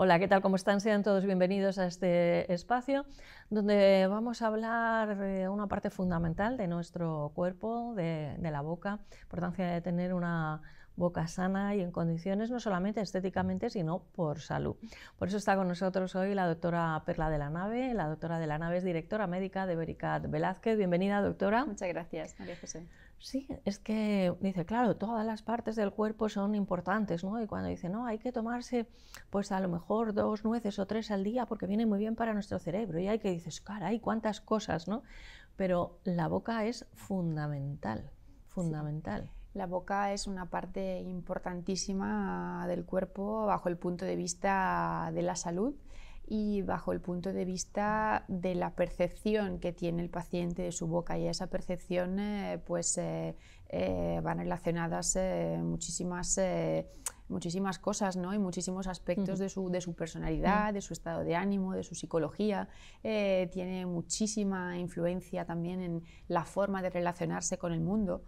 Hola, ¿qué tal? ¿Cómo están? Sean todos bienvenidos a este espacio donde vamos a hablar de una parte fundamental de nuestro cuerpo, de la boca, la importancia de tener una boca sana y en condiciones no solamente estéticamente, sino por salud. Por eso está con nosotros hoy la doctora Perla de la Nave. La doctora de la Nave es directora médica de Vericat Velázquez. Bienvenida, doctora. Muchas gracias, María José. Sí, es que dice, claro, todas las partes del cuerpo son importantes, ¿no? Y cuando dice, no, hay que tomarse, pues a lo mejor 2 nueces o 3 al día porque viene muy bien para nuestro cerebro. Y hay que dices, caray, cuántas cosas, ¿no? Pero la boca es fundamental, fundamental. Sí. La boca es una parte importantísima del cuerpo bajo el punto de vista de la salud y bajo el punto de vista de la percepción que tiene el paciente de su boca, y a esa percepción van relacionadas muchísimas cosas, ¿no? Y muchísimos aspectos de su personalidad, de su estado de ánimo, de su psicología. Tiene muchísima influencia también en la forma de relacionarse con el mundo,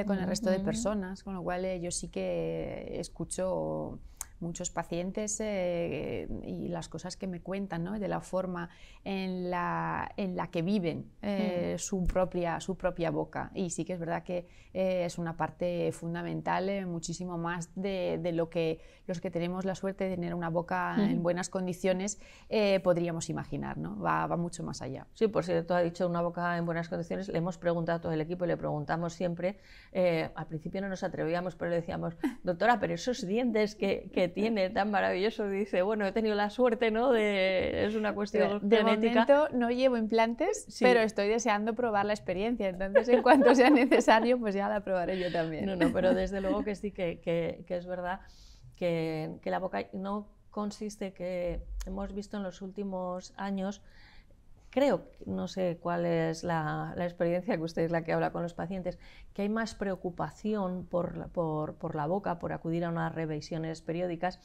con el resto de personas, con lo cual yo sí que escucho muchos pacientes y las cosas que me cuentan, ¿no? De la forma en la que viven su propia boca. Y sí que es verdad que es una parte fundamental, muchísimo más de lo que los que tenemos la suerte de tener una boca en buenas condiciones podríamos imaginar, ¿no? Va mucho más allá. Sí, por cierto, ha dicho una boca en buenas condiciones. Le hemos preguntado a todo el equipo y le preguntamos siempre, al principio no nos atrevíamos, pero le decíamos, doctora, pero esos dientes que tiene tan maravilloso, dice, bueno, he tenido la suerte, ¿no? Es una cuestión de genética. momento no llevo implantes, sí, pero estoy deseando probar la experiencia, entonces en cuanto sea necesario, pues ya la probaré yo también. No, pero desde luego que sí, que es verdad que la boca no consiste, que hemos visto en los últimos años. Creo, no sé cuál es la experiencia, que usted es la que habla con los pacientes, que hay más preocupación por la boca, por acudir a unas revisiones periódicas,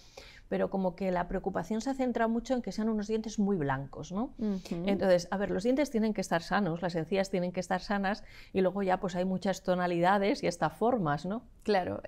pero como que la preocupación se centra mucho en que sean unos dientes muy blancos, ¿no? Entonces, a ver, los dientes tienen que estar sanos, las encías tienen que estar sanas, y luego ya pues hay muchas tonalidades y hasta formas, ¿no? Claro,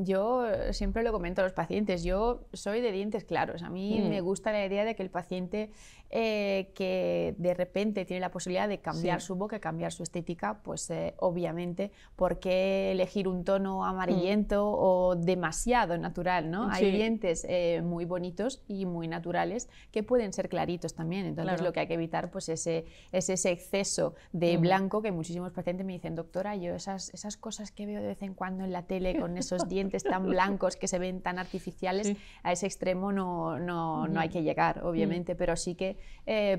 yo siempre lo comento a los pacientes, yo soy de dientes claros. A mí me gusta la idea de que el paciente que de repente tiene la posibilidad de cambiar su boca, cambiar su estética, pues obviamente, ¿por qué elegir un tono amarillento o demasiado natural, ¿no? Sí. Hay dientes muy bonitos y muy naturales que pueden ser claritos también, entonces lo que hay que evitar pues es ese exceso de blanco, que muchísimos pacientes me dicen, doctora, yo esas cosas que veo de vez en cuando en la tele con esos dientes tan blancos que se ven tan artificiales, a ese extremo no hay que llegar, obviamente, pero sí que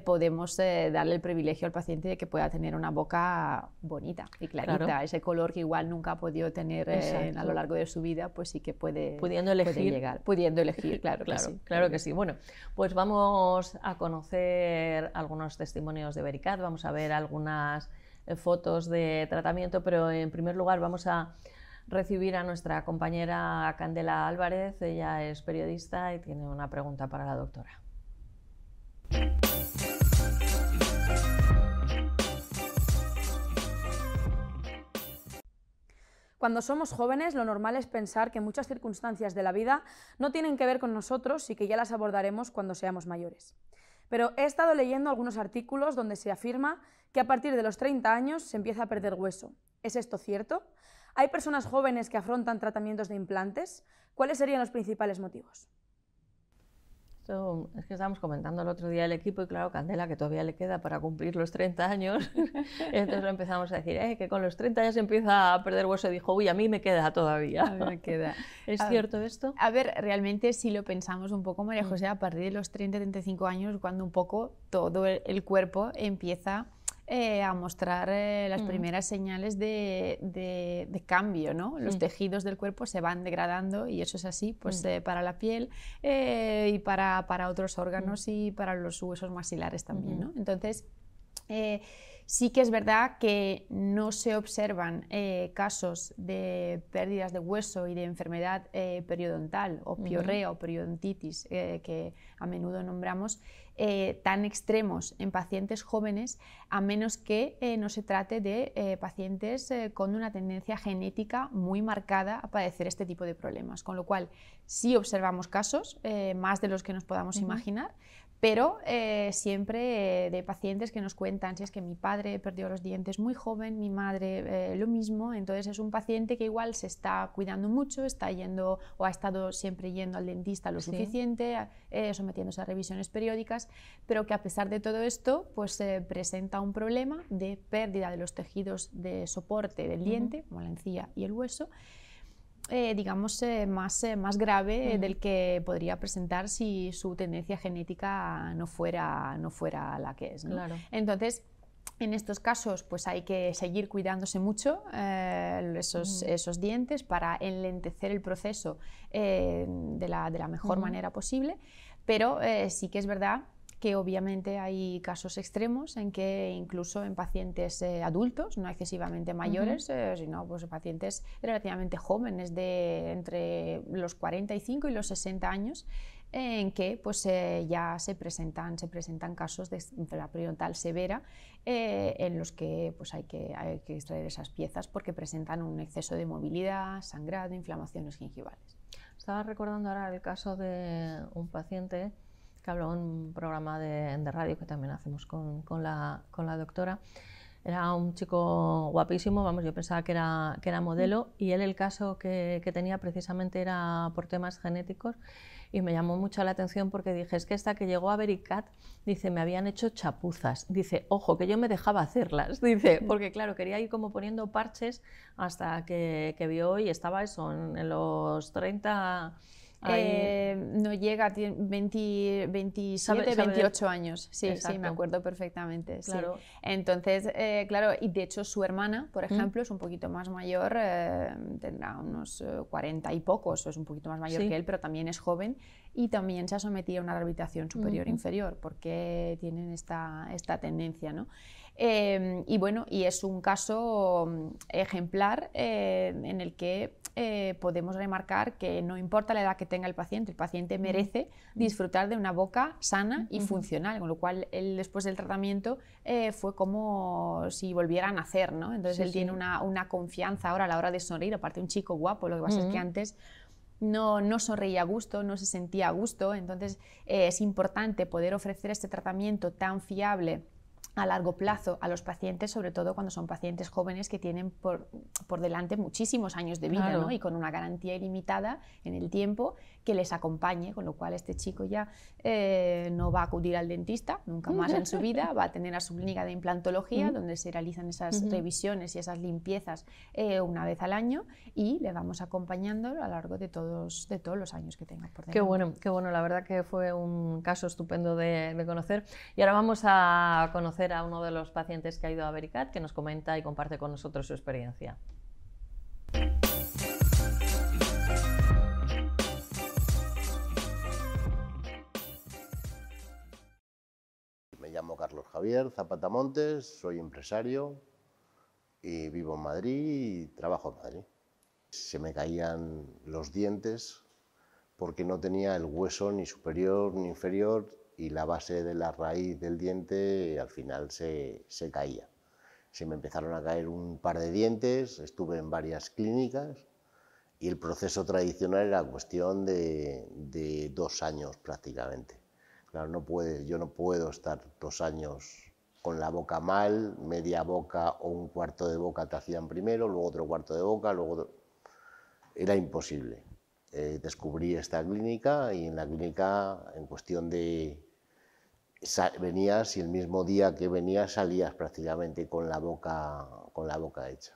podemos darle el privilegio al paciente de que pueda tener una boca bonita y clarita, ese color que igual nunca ha podido tener a lo largo de su vida, pues sí que puede llegar, pudiendo elegir, claro que sí. Bueno, pues vamos a conocer algunos testimonios de Vericat, vamos a ver algunas fotos de tratamiento, pero en primer lugar vamos a recibir a nuestra compañera Candela Álvarez. Ella es periodista y tiene una pregunta para la doctora. Cuando somos jóvenes, lo normal es pensar que muchas circunstancias de la vida no tienen que ver con nosotros y que ya las abordaremos cuando seamos mayores. Pero he estado leyendo algunos artículos donde se afirma que a partir de los 30 años se empieza a perder hueso. ¿Es esto cierto? ¿Hay personas jóvenes que afrontan tratamientos de implantes? ¿Cuáles serían los principales motivos? Esto es que estábamos comentando el otro día el equipo y claro, Candela, que todavía le queda para cumplir los 30 años, entonces lo empezamos a decir, que con los 30 ya se empieza a perder hueso, y dijo, uy, a mí me queda todavía. A mí me queda. ¿Es cierto esto? A ver, realmente si lo pensamos un poco, María José, a partir de los 30-35 años, cuando un poco todo el cuerpo empieza a mostrar las primeras señales de cambio, ¿no? Los tejidos del cuerpo se van degradando y eso es así pues, para la piel y para otros órganos y para los huesos maxilares también, ¿no? Entonces, Sí que es verdad que no se observan casos de pérdidas de hueso y de enfermedad periodontal o piorrea o periodontitis, que a menudo nombramos, tan extremos en pacientes jóvenes, a menos que no se trate de pacientes con una tendencia genética muy marcada a padecer este tipo de problemas. Con lo cual, sí observamos casos, más de los que nos podamos imaginar, pero siempre de pacientes que nos cuentan si es que mi padre perdió los dientes muy joven, mi madre lo mismo. Entonces es un paciente que igual se está cuidando mucho, está yendo o ha estado siempre yendo al dentista lo suficiente, sometiéndose a revisiones periódicas, pero que a pesar de todo esto pues presenta un problema de pérdida de los tejidos de soporte del diente, como la encía y el hueso, digamos, más grave del que podría presentar si su tendencia genética no fuera la que es, ¿no? Claro. Entonces, en estos casos pues hay que seguir cuidándose mucho esos dientes para enlentecer el proceso de la mejor manera posible, pero sí que es verdad que obviamente hay casos extremos en que incluso en pacientes adultos, no excesivamente mayores, sino pues pacientes relativamente jóvenes de entre los 45 y los 60 años, en que pues, ya se presentan casos de enfermedad periodontal severa en los que pues, hay que extraer esas piezas porque presentan un exceso de movilidad, sangrado, inflamaciones gingivales. Estaba recordando ahora el caso de un paciente que habló en un programa de radio que también hacemos con la doctora. Era un chico guapísimo, vamos, yo pensaba que era modelo, y él el caso que tenía precisamente era por temas genéticos, y me llamó mucho la atención porque dije, es que esta que llegó a Vericat, dice, me habían hecho chapuzas, dice, ojo, que yo me dejaba hacerlas, dice, porque claro, quería ir como poniendo parches hasta que vio y estaba eso, en los 30... no llega a 27, 28 años. Sí, sí, me acuerdo perfectamente. Claro. Sí. Entonces, claro, y de hecho su hermana, por ejemplo, es un poquito más mayor, tendrá unos 40 y pocos, es un poquito más mayor que él, pero también es joven y también se ha sometido a una rehabilitación superior-inferior porque tienen esta tendencia, ¿no? Y bueno, y es un caso ejemplar en el que podemos remarcar que no importa la edad que tenga el paciente merece disfrutar de una boca sana y funcional, con lo cual él después del tratamiento fue como si volviera a nacer, ¿no? Entonces él tiene una confianza ahora a la hora de sonreír, aparte un chico guapo, lo que pasa es que antes no sonreía a gusto, no se sentía a gusto, entonces es importante poder ofrecer este tratamiento tan fiable a largo plazo a los pacientes, sobre todo cuando son pacientes jóvenes que tienen por delante muchísimos años de vida, ¿no? Y con una garantía ilimitada en el tiempo que les acompañe, con lo cual este chico ya no va a acudir al dentista nunca más en su vida, va a tener a su clínica de implantología donde se realizan esas revisiones y esas limpiezas una vez al año y le vamos acompañando a lo largo de todos los años que tenga por delante. Qué bueno, la verdad que fue un caso estupendo de conocer. Y ahora vamos a conocer a uno de los pacientes que ha ido a Vericat, que nos comenta y comparte con nosotros su experiencia. Me llamo Carlos Javier Zapata Montes, soy empresario y vivo en Madrid y trabajo en Madrid. Se me caían los dientes porque no tenía el hueso ni superior ni inferior y la base de la raíz del diente al final se caía. Se me empezaron a caer un par de dientes, estuve en varias clínicas y el proceso tradicional era cuestión de 2 años prácticamente. Claro, yo no puedo estar 2 años con la boca mal, media boca o un cuarto de boca te hacían primero, luego otro cuarto de boca, luego... Era imposible. Descubrí esta clínica y en la clínica, en cuestión de... venías y el mismo día que venías salías prácticamente con la boca hecha.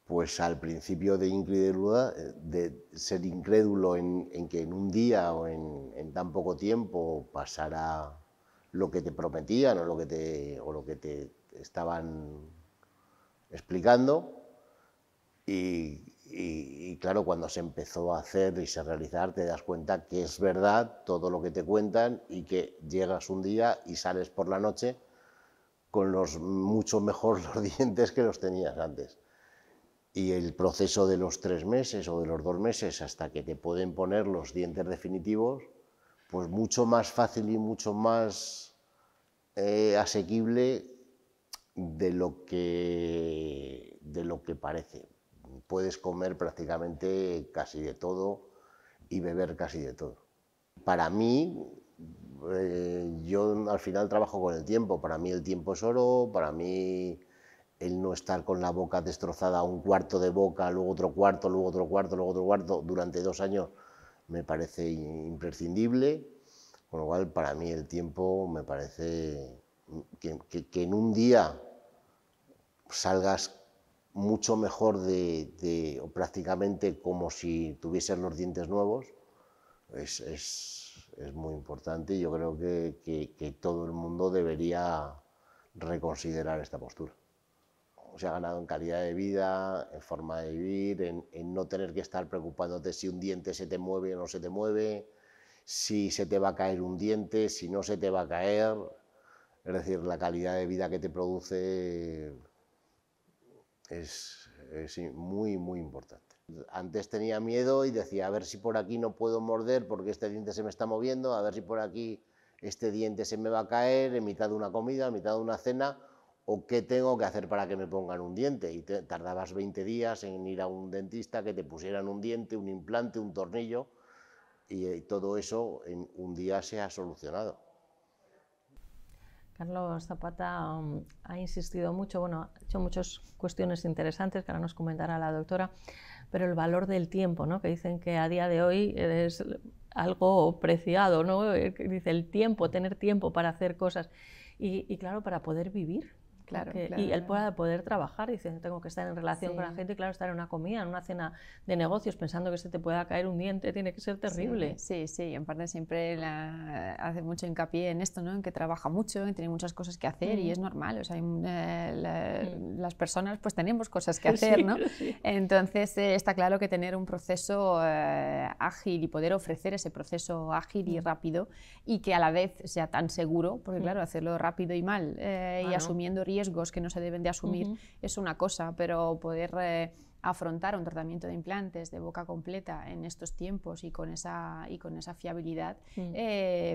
Pues al principio de ser incrédulo en que en un día o en tan poco tiempo pasara lo que te prometían o lo que te estaban explicando, y claro, cuando se empezó a hacer y se realizar te das cuenta que es verdad todo lo que te cuentan y que llegas un día y sales por la noche con mucho mejor los dientes que los tenías antes. Y el proceso de los 3 meses o de los 2 meses hasta que te pueden poner los dientes definitivos, pues mucho más fácil y mucho más asequible de lo que parece. Puedes comer prácticamente casi de todo y beber casi de todo. Para mí, yo al final trabajo con el tiempo. Para mí el tiempo es oro, para mí el no estar con la boca destrozada, un cuarto de boca, luego otro cuarto, luego otro cuarto, luego otro cuarto, durante 2 años me parece imprescindible, con lo cual para mí el tiempo me parece que en un día salgas mucho mejor o prácticamente como si tuvieses los dientes nuevos, es muy importante y yo creo que todo el mundo debería reconsiderar esta postura. Se ha ganado en calidad de vida, en forma de vivir, en no tener que estar preocupándote si un diente se te mueve o no se te mueve, si se te va a caer un diente, si no se te va a caer. Es decir, la calidad de vida que te produce es muy, muy importante. Antes tenía miedo y decía, a ver si por aquí no puedo morder porque este diente se me está moviendo, a ver si por aquí este diente se me va a caer en mitad de una comida, en mitad de una cena, o qué tengo que hacer para que me pongan un diente. Y tardabas 20 días en ir a un dentista que te pusieran un diente, un implante, un tornillo, y todo eso en un día se ha solucionado. Carlos Zapata ha insistido mucho, bueno, ha hecho muchas cuestiones interesantes que ahora nos comentará la doctora, pero el valor del tiempo, ¿no? Que dicen que a día de hoy es algo preciado, ¿no? Dice el tiempo, tener tiempo para hacer cosas y claro, para poder vivir. Claro, y él pueda poder trabajar, dice, tengo que estar en relación con la gente, y claro, estar en una comida, en una cena de negocios, pensando que se te pueda caer un diente, tiene que ser terrible. Sí, en parte siempre hace mucho hincapié en esto, ¿no? En que trabaja mucho, en que tiene muchas cosas que hacer y es normal, o sea, las personas pues tenemos cosas que hacer, ¿no? Entonces está claro que tener un proceso ágil y poder ofrecer ese proceso ágil y rápido y que a la vez sea tan seguro, porque claro, hacerlo rápido y mal y asumiendo riesgos que no se deben de asumir es una cosa, pero poder afrontar un tratamiento de implantes de boca completa en estos tiempos y con esa fiabilidad,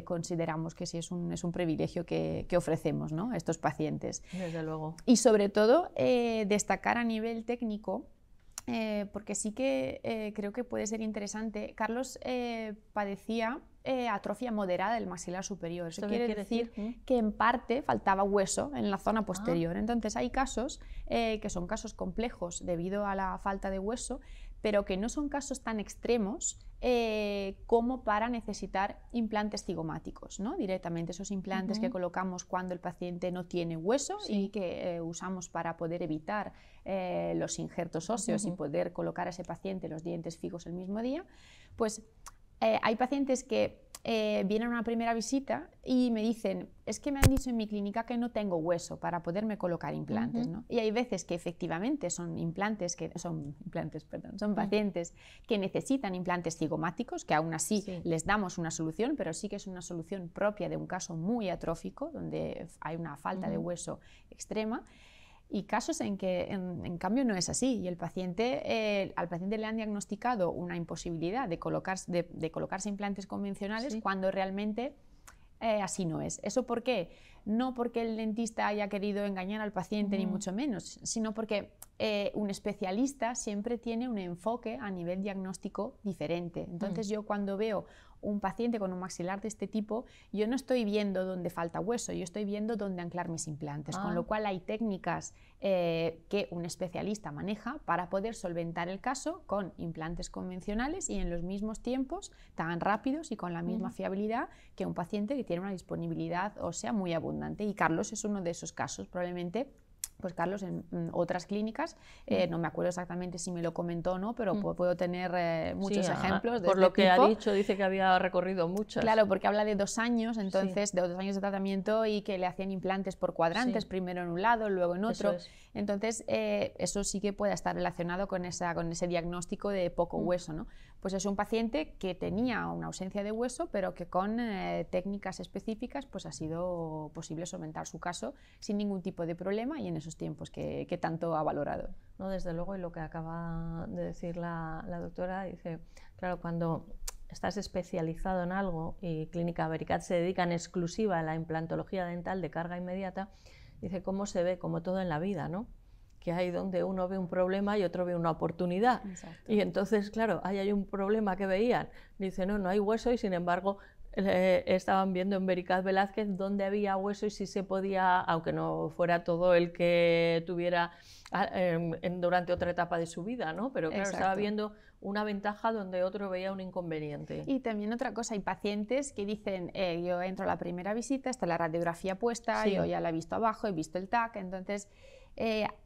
consideramos que sí es un privilegio que ofrecemos, ¿no?, a estos pacientes. Desde luego. Y sobre todo destacar a nivel técnico, porque sí que creo que puede ser interesante. Carlos padecía atrofia moderada del maxilar superior. Eso quiere decir que en parte faltaba hueso en la zona posterior. Entonces hay casos que son casos complejos debido a la falta de hueso, pero que no son casos tan extremos como para necesitar implantes cigomáticos, ¿no? Directamente esos implantes que colocamos cuando el paciente no tiene hueso y que usamos para poder evitar los injertos óseos y poder colocar a ese paciente los dientes fijos el mismo día, pues hay pacientes que vienen a una primera visita y me dicen, es que me han dicho en mi clínica que no tengo hueso para poderme colocar implantes, ¿no? Y hay veces que efectivamente son pacientes que necesitan implantes cigomáticos, que aún así les damos una solución, pero sí que es una solución propia de un caso muy atrófico, donde hay una falta de hueso extrema. Y casos en que, en cambio, no es así y al paciente le han diagnosticado una imposibilidad de colocarse implantes convencionales cuando realmente así no es. ¿Eso por qué? No porque el dentista haya querido engañar al paciente, ni mucho menos, sino porque un especialista siempre tiene un enfoque a nivel diagnóstico diferente. Entonces yo cuando veo un paciente con un maxilar de este tipo, yo no estoy viendo dónde falta hueso, yo estoy viendo dónde anclar mis implantes, con lo cual hay técnicas que un especialista maneja para poder solventar el caso con implantes convencionales y en los mismos tiempos, tan rápidos y con la misma fiabilidad que un paciente que tiene una disponibilidad ósea muy abundante. Y Carlos es uno de esos casos, probablemente pues Carlos en otras clínicas, no me acuerdo exactamente si me lo comentó o no, pero puedo tener muchos ejemplos de por este lo que tipo. ha dicho, dice que había recorrido muchas. Claro, porque habla de 2 años, entonces de 2 años de tratamiento y que le hacían implantes por cuadrantes, primero en un lado, luego en otro. Entonces eso sí que puede estar relacionado con ese diagnóstico de poco hueso, ¿no? Pues es un paciente que tenía una ausencia de hueso, pero que con técnicas específicas pues ha sido posible solventar su caso sin ningún tipo de problema y en esos tiempos que tanto ha valorado. No, desde luego, y lo que acaba de decir la doctora, dice, claro, cuando estás especializado en algo y Clínica Vericat se dedica en exclusiva a la implantología dental de carga inmediata, dice cómo se ve, como todo en la vida, ¿no? Que hay donde uno ve un problema y otro ve una oportunidad. Exacto. Y entonces, claro, ahí hay un problema que veían, dice, no hay hueso, y sin embargo estaban viendo en Vericat Velázquez dónde había hueso y si se podía, aunque no fuera todo el que tuviera durante otra etapa de su vida, ¿no? Pero claro, estaba viendo una ventaja donde otro veía un inconveniente. Y también otra cosa, hay pacientes que dicen, yo entro a la primera visita, está la radiografía puesta, yo ya la he visto abajo, he visto el TAC, entonces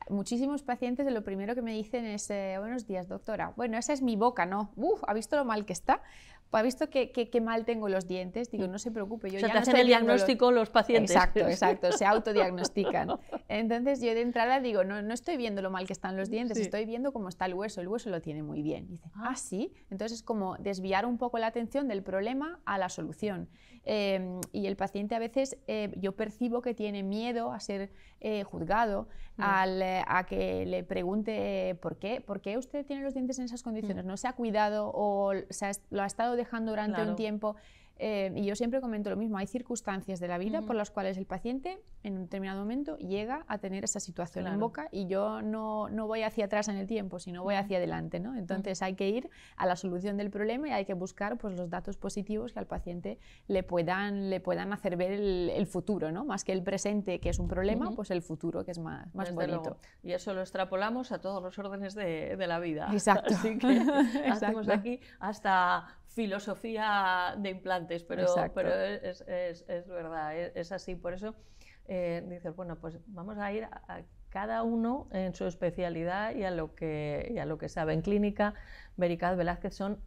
muchísimos pacientes lo primero que me dicen es, buenos días doctora, bueno, esa es mi boca, ¿no? ¿Ha visto lo mal que está? ¿Ha visto qué mal tengo los dientes? Digo, no se preocupe, yo o sea, ya te no hacen estoy el diagnóstico los pacientes. Exacto, se autodiagnostican. Entonces yo de entrada digo, no estoy viendo lo mal que están los dientes, estoy viendo cómo está el hueso lo tiene muy bien. Dice, ¿sí? Entonces es como desviar un poco la atención del problema a la solución. Y el paciente a veces, yo percibo que tiene miedo a ser juzgado, a que le pregunte ¿por qué usted tiene los dientes en esas condiciones? ¿No se ha cuidado o lo ha estado dejando durante un tiempo? Y yo siempre comento lo mismo, hay circunstancias de la vida por las cuales el paciente en un determinado momento llega a tener esa situación en boca y yo no voy hacia atrás en el tiempo, sino voy hacia adelante, ¿no? Entonces hay que ir a la solución del problema y hay que buscar pues, los datos positivos que al paciente le puedan hacer ver el futuro, ¿no? Más que el presente, que es un problema, pues el futuro, que es más bonito. Luego. Y eso lo extrapolamos a todos los órdenes de la vida. Exacto. Así que hacemos aquí hasta filosofía de implantes, pero es verdad, es así. Por eso dices, bueno, pues vamos a ir a cada uno en su especialidad y a lo que sabe. En Clínica Vericat Velázquez son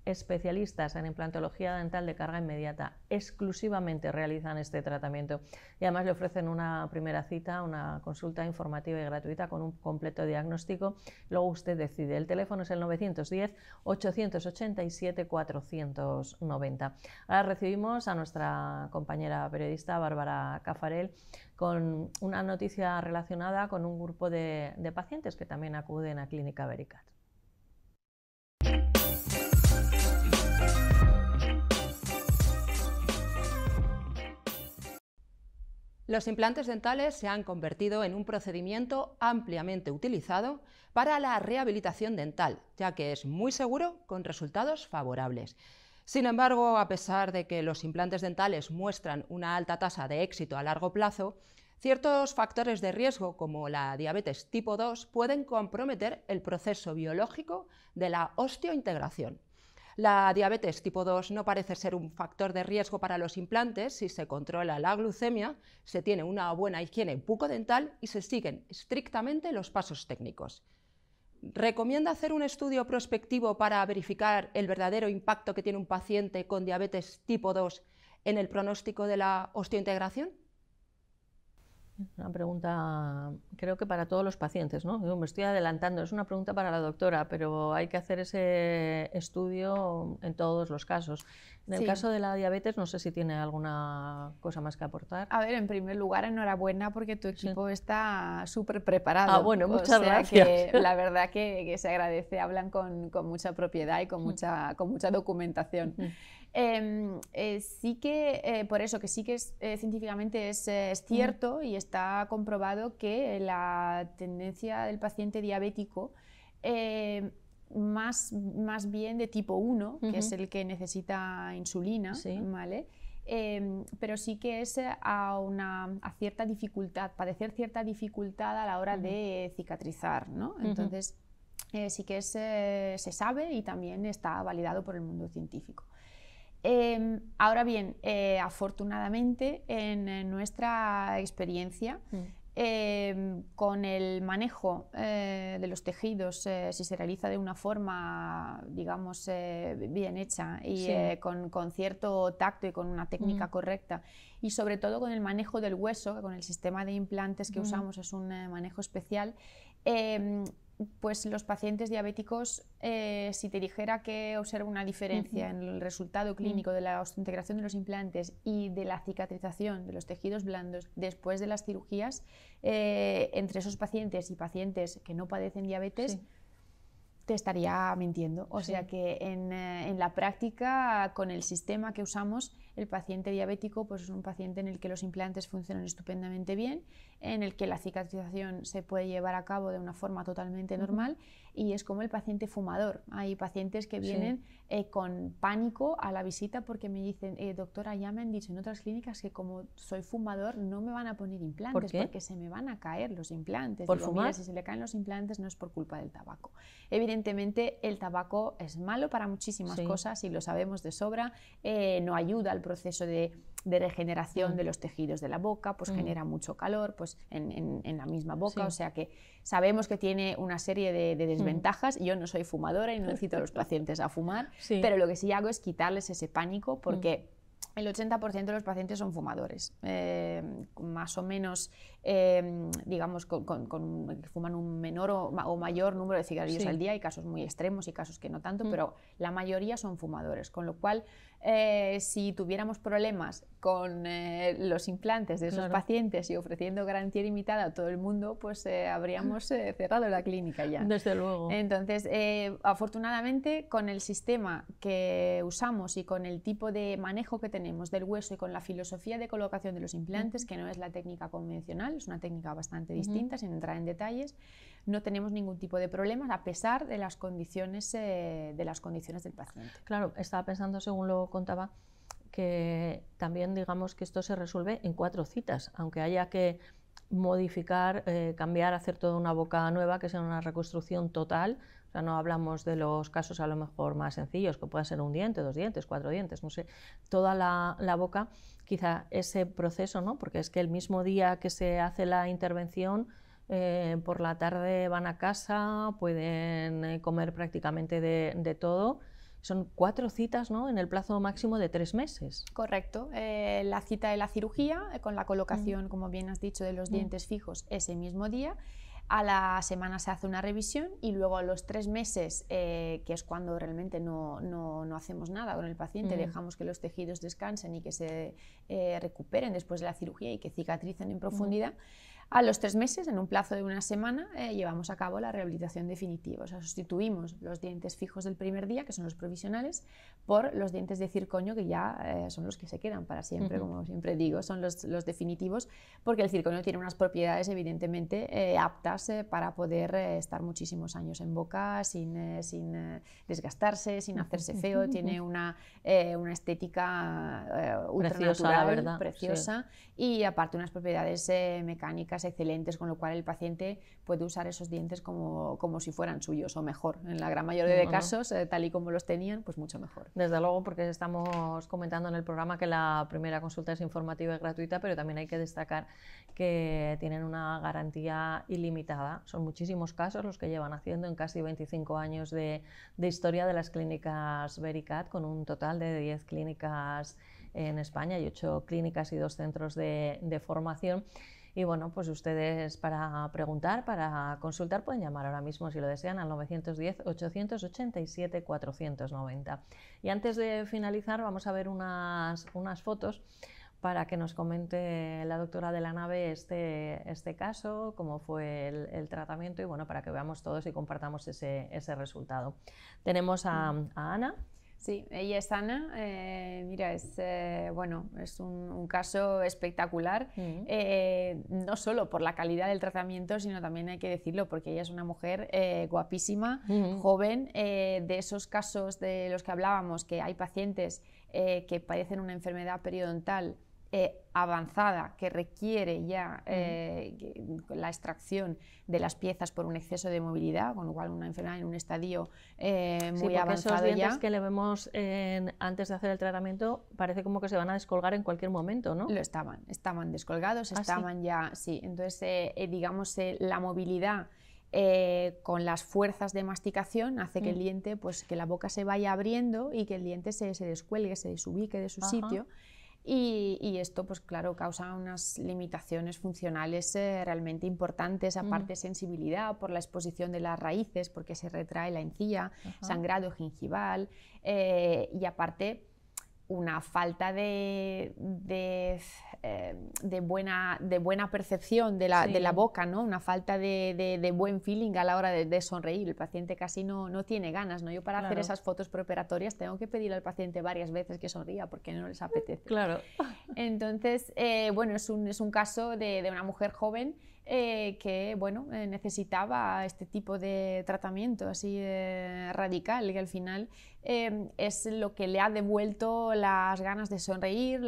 especialistas en implantología dental de carga inmediata, exclusivamente realizan este tratamiento y además le ofrecen una primera cita, una consulta informativa y gratuita con un completo diagnóstico. Luego usted decide. El teléfono es el 910-887-490. Ahora recibimos a nuestra compañera periodista Bárbara Cafarel con una noticia relacionada con un grupo de pacientes que también acuden a Clínica Vericat. Los implantes dentales se han convertido en un procedimiento ampliamente utilizado para la rehabilitación dental, ya que es muy seguro con resultados favorables. Sin embargo, a pesar de que los implantes dentales muestran una alta tasa de éxito a largo plazo, ciertos factores de riesgo como la diabetes tipo 2 pueden comprometer el proceso biológico de la osteointegración. La diabetes tipo 2 no parece ser un factor de riesgo para los implantes si se controla la glucemia, se tiene una buena higiene bucodental y se siguen estrictamente los pasos técnicos. ¿Recomienda hacer un estudio prospectivo para verificar el verdadero impacto que tiene un paciente con diabetes tipo 2 en el pronóstico de la osteointegración? Una pregunta, creo que para todos los pacientes, ¿no? Yo me estoy adelantando, es una pregunta para la doctora, pero hay que hacer ese estudio en todos los casos. En el caso de la diabetes, no sé si tiene alguna cosa más que aportar. A ver, en primer lugar, enhorabuena porque tu equipo está súper preparado. Ah, bueno, muchas gracias. Que la verdad que se agradece, hablan con mucha propiedad y con mucha documentación. Sí que, por eso, que sí que científicamente es cierto y está comprobado que la tendencia del paciente diabético, más bien de tipo 1, que es el que necesita insulina, ¿vale? Pero sí que es a cierta dificultad, padecer cierta dificultad a la hora de cicatrizar, ¿no? Entonces, sí que se sabe y también está validado por el mundo científico. Ahora bien, afortunadamente en nuestra experiencia con el manejo de los tejidos, si se realiza de una forma, digamos, bien hecha y Sí. con cierto tacto y con una técnica correcta, y sobre todo con el manejo del hueso, que con el sistema de implantes que usamos es un manejo especial, pues los pacientes diabéticos, si te dijera que observo una diferencia en el resultado clínico de la integración de los implantes y de la cicatrización de los tejidos blandos después de las cirugías, entre esos pacientes y pacientes que no padecen diabetes, Sí. te estaría mintiendo. O sea que en la práctica, con el sistema que usamos, el paciente diabético pues es un paciente en el que los implantes funcionan estupendamente bien, en el que la cicatrización se puede llevar a cabo de una forma totalmente normal, y es como el paciente fumador. Hay pacientes que vienen con pánico a la visita porque me dicen, doctora, ya me han dicho en otras clínicas que como soy fumador no me van a poner implantes. ¿Por qué? Porque se me van a caer los implantes. ¿Por Digo, fumar? mira, si se le caen los implantes no es por culpa del tabaco. Evidentemente el tabaco es malo para muchísimas cosas y lo sabemos de sobra, no ayuda al proceso de regeneración de los tejidos de la boca, pues genera mucho calor pues en la misma boca, o sea que sabemos que tiene una serie de desventajas. Yo no soy fumadora y no incito a los pacientes a fumar, pero lo que sí hago es quitarles ese pánico, porque el 80% de los pacientes son fumadores, más o menos, digamos, fuman un menor o mayor número de cigarrillos al día. Hay casos muy extremos y casos que no tanto, pero la mayoría son fumadores, con lo cual si tuviéramos problemas con los implantes de esos pacientes y ofreciendo garantía limitada a todo el mundo, pues habríamos cerrado la clínica ya. Desde luego. Entonces, afortunadamente, con el sistema que usamos y con el tipo de manejo que tenemos del hueso y con la filosofía de colocación de los implantes, que no es la técnica convencional, es una técnica bastante distinta, sin entrar en detalles, no tenemos ningún tipo de problemas a pesar de las condiciones del paciente. Claro, estaba pensando, según lo contaba, que también digamos que esto se resuelve en 4 citas, aunque haya que modificar, cambiar, hacer toda una boca nueva, que sea una reconstrucción total. O sea, no hablamos de los casos a lo mejor más sencillos, que pueda ser un diente, 2 dientes, 4 dientes, no sé, toda la boca, quizá ese proceso, ¿no? Porque es que el mismo día que se hace la intervención, por la tarde van a casa, pueden comer prácticamente de todo. Son 4 citas, ¿no?, en el plazo máximo de 3 meses. Correcto. La cita de la cirugía, con la colocación, como bien has dicho, de los dientes fijos ese mismo día. A la semana se hace una revisión y luego a los 3 meses, que es cuando realmente no hacemos nada con el paciente, dejamos que los tejidos descansen y que se recuperen después de la cirugía y que cicatricen en profundidad. A los 3 meses, en un plazo de una semana, llevamos a cabo la rehabilitación definitiva. O sea, sustituimos los dientes fijos del primer día, que son los provisionales, por los dientes de circonio, que ya son los que se quedan para siempre, como siempre digo, son los definitivos, porque el circonio tiene unas propiedades evidentemente aptas para poder estar muchísimos años en boca sin desgastarse, sin hacerse feo, tiene una estética Preciosa, la verdad, preciosa, y aparte unas propiedades mecánicas excelentes, con lo cual el paciente puede usar esos dientes como si fueran suyos o mejor. En la gran mayoría de casos, tal y como los tenían, pues mucho mejor. Desde luego, porque estamos comentando en el programa que la primera consulta es informativa y gratuita, pero también hay que destacar que tienen una garantía ilimitada. Son muchísimos casos los que llevan haciendo en casi 25 años de historia de las clínicas Vericat, con un total de 10 clínicas en España y 8 clínicas y 2 centros de formación. Y bueno, pues ustedes para preguntar, para consultar, pueden llamar ahora mismo, si lo desean, al 910-887-490. Y antes de finalizar, vamos a ver unas fotos para que nos comente la doctora de la nave este caso, cómo fue el tratamiento, y bueno, para que veamos todos y compartamos ese resultado. Tenemos a Ana. Sí, ella es Ana. Mira, es un caso espectacular, no solo por la calidad del tratamiento, sino también hay que decirlo porque ella es una mujer guapísima, joven, de esos casos de los que hablábamos, que hay pacientes que padecen una enfermedad periodontal avanzada que requiere ya la extracción de las piezas por un exceso de movilidad, con lo cual una enfermedad en un estadio muy avanzado esos dientes ya. que le vemos antes de hacer el tratamiento parece como que se van a descolgar en cualquier momento, ¿no? Lo estaban descolgados, estaban ya, sí. Entonces, digamos, la movilidad con las fuerzas de masticación hace que el diente, pues que la boca se vaya abriendo y que el diente se descuelgue, se desubique de su sitio. Y esto, pues claro, causa unas limitaciones funcionales realmente importantes, aparte sensibilidad por la exposición de las raíces, porque se retrae la encía, sangrado gingival, y aparte una falta de buena percepción de la boca, ¿no? Una falta de buen feeling a la hora de sonreír. El paciente casi no tiene ganas, ¿no? Yo para hacer esas fotos preoperatorias tengo que pedirle al paciente varias veces que sonría porque no les apetece. Claro. Entonces, bueno, es un caso de una mujer joven que bueno, necesitaba este tipo de tratamiento así radical, que al final es lo que le ha devuelto las ganas de sonreír,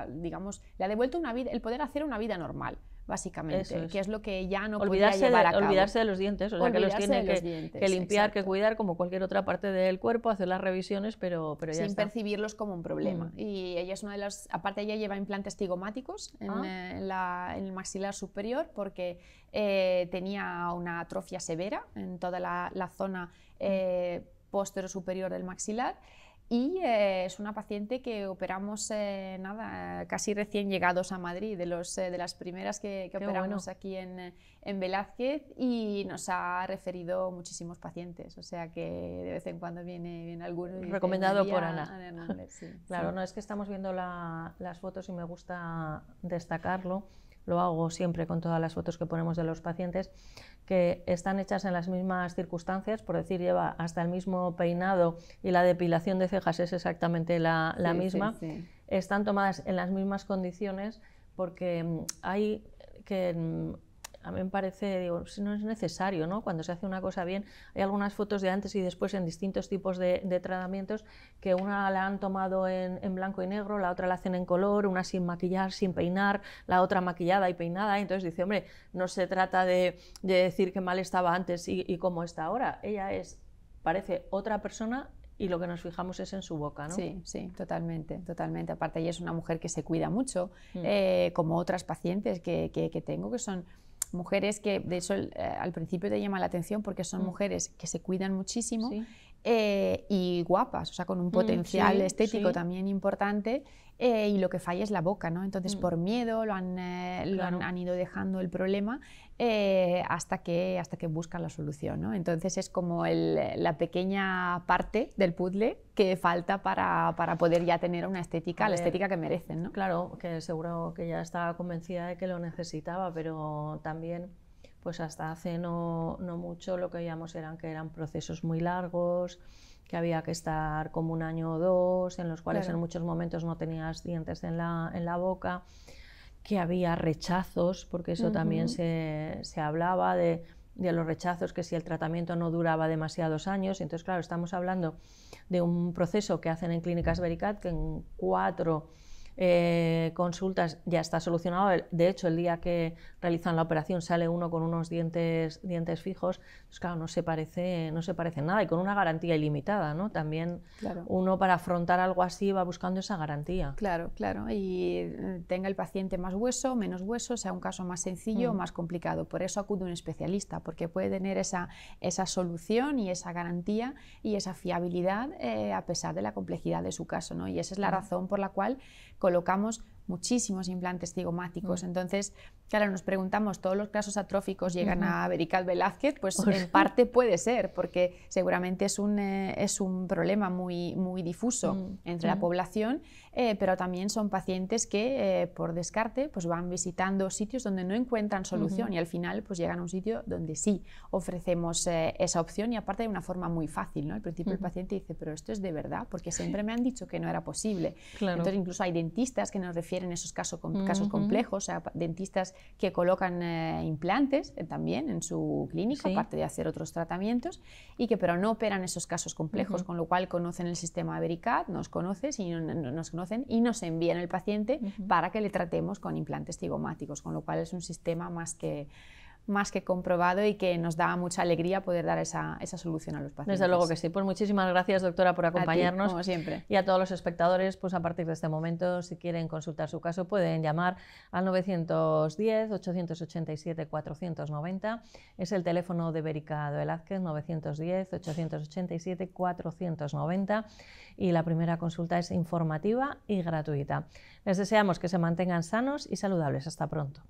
digamos, le ha devuelto una vida, el poder hacer una vida normal, básicamente, que es lo que ya no podía llevar a cabo. Olvidarse de los dientes, o sea, que los tiene que limpiar, que cuidar como cualquier otra parte del cuerpo, hacer las revisiones, pero ya sin está. percibirlos como un problema. Y ella es una de las, aparte ella lleva implantes cigomáticos en el maxilar superior porque tenía una atrofia severa en toda la zona posterior superior del maxilar. Y es una paciente que operamos casi recién llegados a Madrid, de las primeras que operamos aquí en Velázquez, y nos ha referido muchísimos pacientes, o sea que de vez en cuando viene alguno. Recomendado por Ana. Hernández, sí, claro, no es que estamos viendo las fotos y me gusta destacarlo. Lo hago siempre con todas las fotos que ponemos de los pacientes, que están hechas en las mismas circunstancias, por decir, lleva hasta el mismo peinado y la depilación de cejas es exactamente la misma. Están tomadas en las mismas condiciones porque hay que... A mí me parece, digo, no es necesario, ¿no? Cuando se hace una cosa bien, hay algunas fotos de antes y después en distintos tipos de tratamientos que una la han tomado en blanco y negro, la otra la hacen en color, una sin maquillar, sin peinar, la otra maquillada y peinada. Entonces dice, hombre, no se trata de decir que mal estaba antes y cómo está ahora. Ella parece otra persona y lo que nos fijamos es en su boca, ¿no? Sí, sí, totalmente, totalmente. Aparte ella es una mujer que se cuida mucho, como otras pacientes que tengo, que son mujeres que, de eso al principio te llama la atención porque son mujeres que se cuidan muchísimo y guapas, o sea, con un potencial estético también importante, y lo que falla es la boca, ¿no? Entonces por miedo han ido dejando el problema hasta que buscan la solución, ¿no? Entonces es como la pequeña parte del puzzle que falta para poder ya tener una estética, la estética que merecen, ¿no? Claro, que seguro que ya estaba convencida de que lo necesitaba, pero también pues hasta hace no mucho lo que veíamos que eran procesos muy largos, que había que estar como 1 año o 2, en los cuales en muchos momentos no tenías dientes en la boca, que había rechazos, porque eso también se hablaba de los rechazos, que si el tratamiento no duraba demasiados años. Entonces, claro, estamos hablando de un proceso que hacen en Clínicas Vericat, que en 4 consultas ya está solucionado. De hecho, el día que realizan la operación sale uno con unos dientes fijos. Pues claro, no se parece nada y con una garantía ilimitada, ¿no? También uno para afrontar algo así va buscando esa garantía. Claro, claro. Y tenga el paciente más hueso, menos hueso, sea un caso más sencillo o más complicado. Por eso acude un especialista, porque puede tener esa solución y esa garantía y esa fiabilidad a pesar de la complejidad de su caso, ¿no? Y esa es la razón por la cual colocamos muchísimos implantes cigomáticos. Entonces, claro, nos preguntamos, ¿todos los casos atróficos llegan a Vericat Velázquez? Pues en parte puede ser, porque seguramente es un problema muy difuso entre la población, pero también son pacientes que por descarte pues van visitando sitios donde no encuentran solución y al final pues llegan a un sitio donde sí ofrecemos esa opción, y aparte de una forma muy fácil, ¿no? Al principio el paciente dice, pero esto es de verdad, porque siempre me han dicho que no era posible. Entonces incluso hay dentistas que nos refieren refieren esos casos complejos, o sea, dentistas que colocan implantes también en su clínica, Sí. aparte de hacer otros tratamientos, y que pero no operan esos casos complejos, con lo cual conocen el sistema Vericat, nos conocen y nos envían el paciente para que le tratemos con implantes cigomáticos, con lo cual es un sistema más que comprobado y que nos da mucha alegría poder dar esa solución a los pacientes. Desde luego que sí. Pues muchísimas gracias, doctora, por acompañarnos. A ti, como siempre. Y a todos los espectadores, pues a partir de este momento, si quieren consultar su caso, pueden llamar al 910-887-490. Es el teléfono de Vericat Velázquez, 910-887-490. Y la primera consulta es informativa y gratuita. Les deseamos que se mantengan sanos y saludables. Hasta pronto.